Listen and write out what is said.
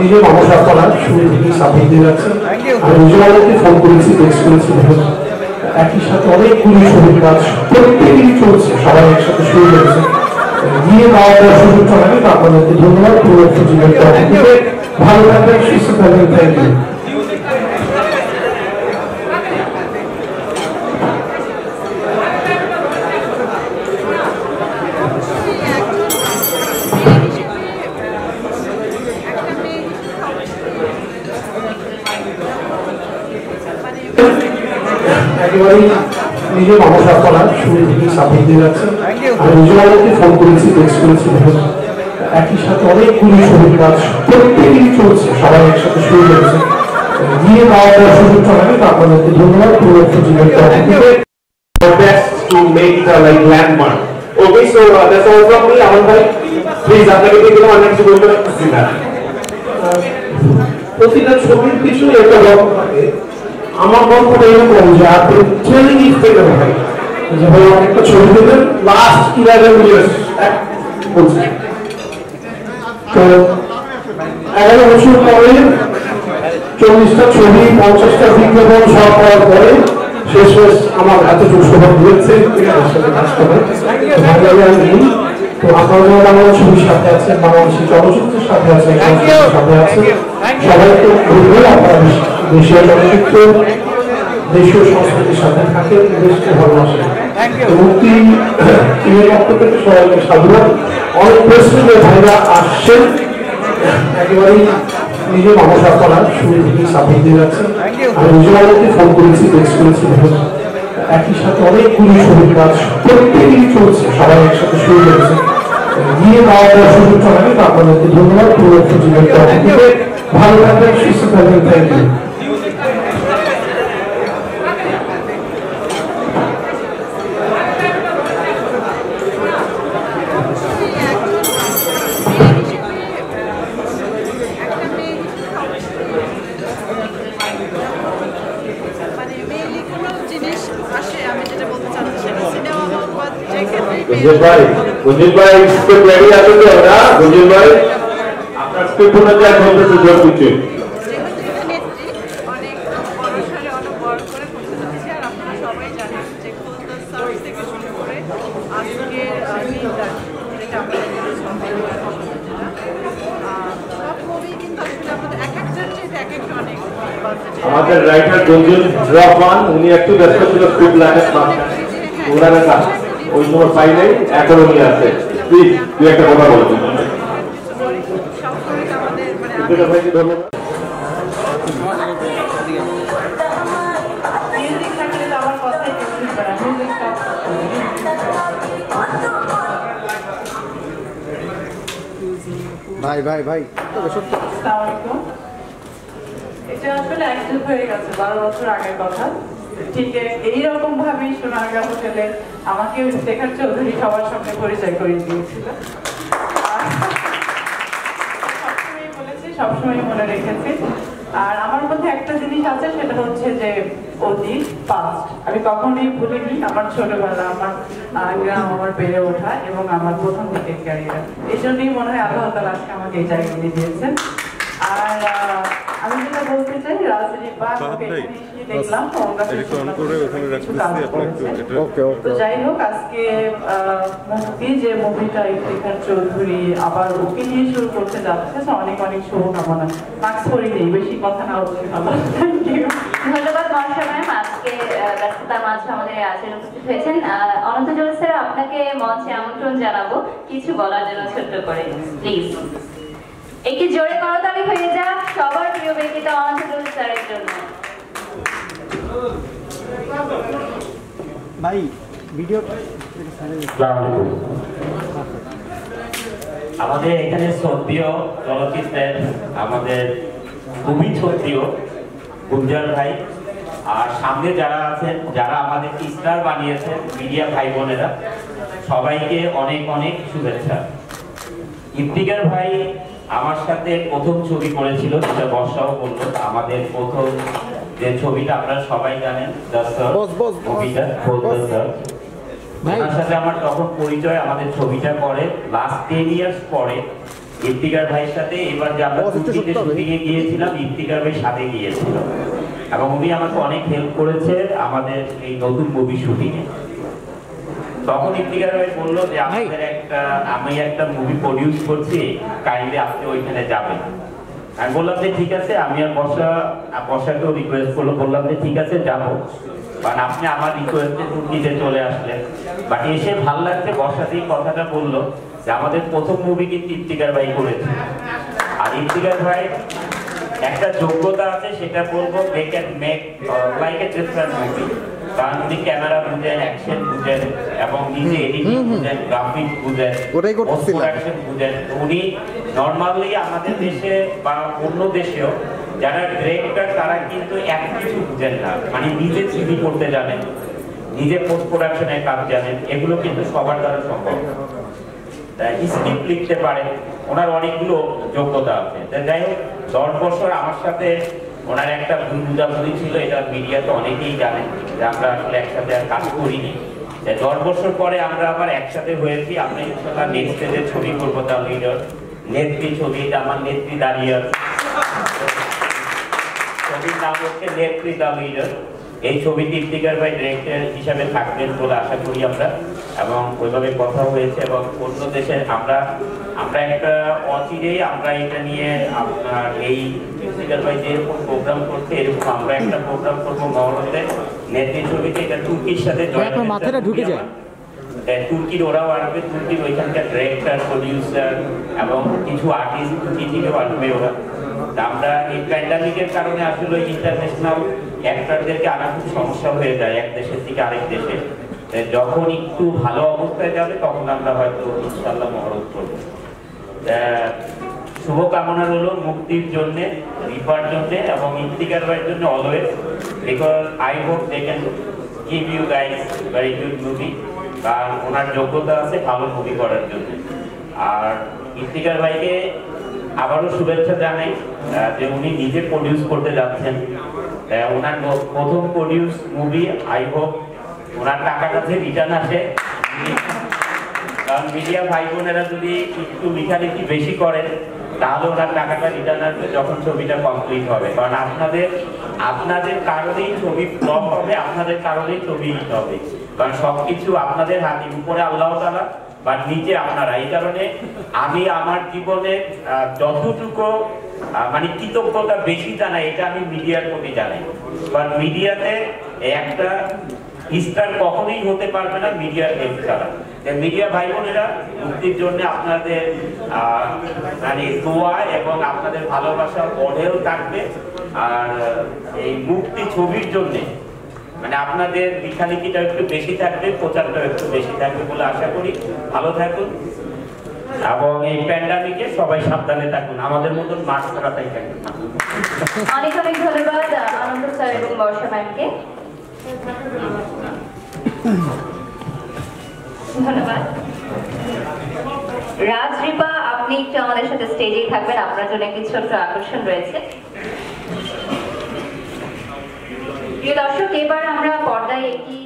নিজে মানুষ আপনারা শুরু থেকে সাপোর্ট দিয়ে যাচ্ছেন। আমি নিজে অনেককে ফোন করেছি, টেক্সট করেছি, একই সাথে অনেকগুলি ছবির কাজ প্রত্যেকেরই চলছে, সবাই একসাথে শুরু করেছে। গিয়ে পাওয়া দেওয়ার সুযোগটা লাগে, আপনাদেরকে ধন্যবাদ। পুরো জীবনের ভালো থাকবেন, সুস্থ থাকবেন। Thank you. একেবারেই নিজে মানুষ আপনারা শুরু থেকে সাপোর্ট দিয়ে যাচ্ছেন। আমি নিজে অনেককে ফোন করেছি, টেক্সট করেছি, একই সাথে অনেকগুলি ছবির কাজ প্রত্যেকেরই চলছে, সবাই একসাথে শুরু করেছে। গিয়ে পাওয়া দেওয়ার সুযোগটা লাগে, আপনাদেরকে ধন্যবাদ। পুরো জীবনের best to make it like landmark. Okay, so that's all from me. Aman bhai, please আপনাকে দিয়ে দিলাম, অনেক কিছু বলতে পারছি না। প্রতিটা ছবির পিছনে একটা গল্প থাকে। আমার গল্পটা এরকম যে আপনি ট্রেনিং পেতে হয়, যে ভাই একটা ছবি দেবেন লাস্ট 11 ইয়ার্স বলছি, তো 11 বছর পরে 40টা ছবি, 50টা বিজ্ঞাপন সব করার পরে শেষ আমার এতটুকু সৌভাগ্য হয়েছে সাথে কাজ করে। তো আপনারা বাংলা ছবির সাথে আছেন, বাংলাদেশি চলচ্চিত্রের সাথে আছেন, সাথে আছেন, সবাইকে বলবো আপনারা দেশীয় চলচ্চিত্র, দেশীয় সংস্কৃতির সাথে থাকেন, দেশকে ভালোবাসেন। মুক্তি টিমের পক্ষ থেকে সবাইকে সাধুবাদ। অনেক প্রেসিডেন্ট ভাইরা আসছেন, একেবারেই নিজে মানুষ আপনারা শুরু থেকে সাপোর্ট দিয়ে যাচ্ছেন। আমি নিজে অনেককে ফোন করেছি, টেক্সট করেছি, একই সাথে অনেকগুলি ছবির কাজ প্রত্যেকেরই চলছে, সবাই একসাথে শুরু করেছে। গিয়ে পাওয়া দেওয়ার সুযোগটা লাগে, আপনাদেরকে ধন্যবাদ। পুরো জীবনের ভালো থাকবেন, সুস্থ থাকবেন। Thank you. गुंजन भाई स्क्रिप्ट रेडी আছে তো না गुंजन भाई আপনার স্ক্রিপ্ট অনুযায়ী বলতে সুযোগ দিচ্ছি। অনেক বড়সড় অনেক বড় করে করতে যাচ্ছি, আর আপনারা সবাই জানেন যে খুলনা সার্চ থেকে শুরু করে আজকের দিনটা যেটা আমাদের সব মুভি কিন্তু আসলে আমাদের এক একটার চেয়ে এক একটা অনেক আমাদের রাইটার গুঞ্জন রহমান উনি একটু ব্যস্ত ছিল স্ক্রিপ্ট লেখার ওনার কাজ ওই সময় পাই নাই, এখনো নিয়ে আছে। প্লিজ তুই একটা কথা বলবেন। ভাই ভাই ভাই এটা আসলে অ্যাক্সিডেন্ট হয়ে গেছে 12 বছর আগের কথা। ঠিক এইরকম ভাবেই সোনারগাঁ হোটেলে আমাকে শেখার চৌধুরী সবার সঙ্গে পরিচয় করিয়ে দিয়েছিল। সবসময় বলেছি, সবসময় মনে রেখেছি। আর আমার মধ্যে একটা জিনিস আছে, সেটা হচ্ছে যে অতীত, পাস্ট আমি কখনোই ভুলিনি। আমার ছোটবেলা, আমার গ্রাম, আমার বেড়ে ওঠা এবং আমার প্রথম দিকের ক্যারিয়ার, এই জন্যই মনে হয় আল্লাহ তাআলা আজকে আমাকে এই জায়গায় নিয়ে দিয়েছেন। আর আমি যেটা বলতে চাই, রাজনীতি বা দেখলাম তো যাই হোক, আজকে মুক্তি যে মুভিটা ইফতিখার চৌধুরী আবার ওকে নিয়ে শুরু করতে যাচ্ছে, অনেক অনেক শুভকামনা। মাস্ক পরি নেই, বেশি কথা না হচ্ছে ভালো। ধন্যবাদ মহাশয় ম্যাম, আজকে ব্যস্ততার মাঝে আমাদের আজকে উপস্থিত হয়েছেন। অনন্ত জল স্যার, আপনাকে মঞ্চে আমন্ত্রণ জানাবো কিছু বলার জন্য ছোট্ট করে, প্লিজ। একটি জোরে করতালি হয়ে যাক সবার প্রিয় ব্যক্তিত্ব অনন্ত জল স্যারের জন্য। ভাই ভিডিও আমাদের এখানে শ্রদ্ধেয় চলচ্চিত্রের আমাদের খুবই শ্রদ্ধেয় গুঞ্জন ভাই, আর সামনে যারা আছেন, যারা আমাদের স্টার বানিয়েছেন, মিডিয়া ভাই বোনেরা, সবাইকে অনেক অনেক শুভেচ্ছা। ইফতিখার ভাই আমার সাথে প্রথম ছবি করেছিল, যেটা বর্ষাও বললো, আমাদের প্রথম যে ছবিটা আপনারা সবাই জানেন, ছবিটা ওনার সাথে আমার তখন পরিচয়, আমাদের ছবিটা করে লাস্ট 10 ইয়ার্স পরে ইফতিকার ভাইয়ের সাথে এবার যে আমরা ছুটিতে শুটিংয়ে গিয়েছিলাম, ইফতিকার ভাই সাথে গিয়েছিল এবং উনি আমাকে অনেক হেল্প করেছে আমাদের এই নতুন মুভি শুটিংয়ে। তখন ইফতিকার ভাই বললো যে আমি একটা মুভি প্রডিউস করছি, কাইন্ডলি আপনি ওইখানে যাবেন। আমি বললাম যে ঠিক আছে, আমি আর বর্ষাকেও রিকোয়েস্ট করলো, বললাম যে ঠিক আছে যাবো, কারণ আপনি আমার রিকোয়েস্টে তুর্কিতে চলে আসলেন। বাট এসে ভাল লাগছে, বর্ষাতেই কথাটা বললো যে আমাদের প্রথম মুভি কিন্তু ইফতিকার ভাই করেছে। আর ইফতিকার ভাই একটা যোগ্যতা আছে, সেটা বলবো they can make like a different movie. কারণ উনি ক্যামেরা বুঝেন, অ্যাকশন বুঝেন এবং নিজে এডিটিং বুঝেন, গ্রাফিক্স বুঝেন, প্রোডাকশন বুঝেন। উনি নর্মালি আমাদের দেশে বা অন্য দেশেও যারা ডিরেক্টর তারা কিন্তু এক কিছু বুঝেন না, মানে নিজে ছবি করতে জানেন, নিজে পোস্ট প্রোডাকশনের কাজ জানেন, এগুলো কিন্তু সবার দ্বারা সম্ভব। স্ক্রিপ্ট লিখতে পারে, ওনার অনেকগুলো যোগ্যতা আছে। যাই হোক, 10 বছর আমার সাথে ওনার একটা ভুল বুঝাবুঝি ছিল, এটা মিডিয়াতে অনেকেই জানেন যে আমরা আসলে একসাথে আর কাজ করিনি। 10 বছর পরে আমরা আবার একসাথে হয়েছি। আমরা ইনশাআল্লাহ নেক্সট স্টেজে ছবি করবো, দ্য লিডার নেত্রী ছবি। এটা আমার নেত্রী দাঁড়িয়ে আছে, ছবির নাম হচ্ছে নেত্রী দ্য লিডার। এই ছবিটি ইফতিকার ভাই ডিরেক্টর হিসাবে থাকবেন বলে আশা করি আমরা, এবং ওইভাবে কথা হয়েছে। এবং অন্য দেশে আমরা একটা অচিরেই আমরা এটা নিয়ে আপনার এই ইফতিকার ভাই যেরকম প্রোগ্রাম করছে এরকম আমরা একটা প্রোগ্রাম করবো মহরতে নেত্রী ছবিতে। এটা তুর্কির সাথে মাথাটা ঢুকে যায়, তুর্কির ওরাও আসবে, তুর্কির ওইখানকার ডিরেক্টর, প্রডিউসার এবং কিছু আর্টিস্ট তুর্কি থেকেও আসবে ওরা। আমরা এই প্যান্ডামিকের কারণে আসলে ইন্টারন্যাশনাল অ্যাক্টরদেরকে আনা খুব সমস্যা হয়ে যায় এক দেশের থেকে আরেক দেশে। যখন একটু ভালো অবস্থায় যাবে তখন আমরা হয়তো ইনশাআল্লাহ মহরত করবো। শুভকামনা রইল মুক্তির জন্য, রিপার জন্য এবং ইফতিকার ভাইয়ের জন্য always, because I hope they can give you guys very good movie. কারণ ওনার যোগ্যতা আছে ভালো মুভি করার জন্য। আর ইফতিকার ভাইকে আবারও শুভেচ্ছা জানাই যে উনি নিজে প্রডিউস করতে যাচ্ছেন। ওনার প্রথম প্রডিউস মুভি, আই হোপ ওনার টাকাটা যে রিটার্ন আসে। কারণ মিডিয়া ভাই বোনেরা যদি একটু লেখালেখি বেশি করেন তাহলে ওনার টাকাটা রিটার্ন আসবে যখন ছবিটা কমপ্লিট হবে। কারণ আপনাদের কারণেই ছবি ফ্লপ হবে, আপনাদের কারণেই ছবি হিট হবে। কারণ সবকিছু আপনাদের হাতের উপরে আল্লাহ তাআলা বা নিচে আপনারা। এই কারণে আমি আমার জীবনে যতটুকু মানে কৃতজ্ঞতা বেশি জানাই, এটা আমি মিডিয়ার প্রতি জানাই। কারণ মিডিয়াতে একটা স্টার কখনোই হতে পারবে না মিডিয়ার হেল্প ছাড়া। মিডিয়া ভাই বোনেরা মুক্তির জন্য আপনাদের মানে দোয়া এবং আপনাদের ভালোবাসা অঢেল থাকবে। আর এই মুক্তি ছবির জন্য মানে আপনাদের লেখালেখিটা একটু বেশি থাকবে, প্রচারটা একটু বেশি থাকবে বলে আশা করি। ভালো থাকুন এবং এই প্যান্ডামিকে সবাই সাবধানে থাকুন, আমাদের মতন মাস্ক ছাড়াটাই থাকুন। অনেক অনেক ধন্যবাদ আনন্দ স্যার এবং বর্ষা ম্যামকে। ধন্যবাদ। রাজরিপা, আপনি একটু আমাদের সাথে স্টেজেই থাকবেন, আপনার জন্য একটি ছোট্ট আকর্ষণ রয়েছে। প্রিয় দর্শক, এবার আমরা পর্দায় একটি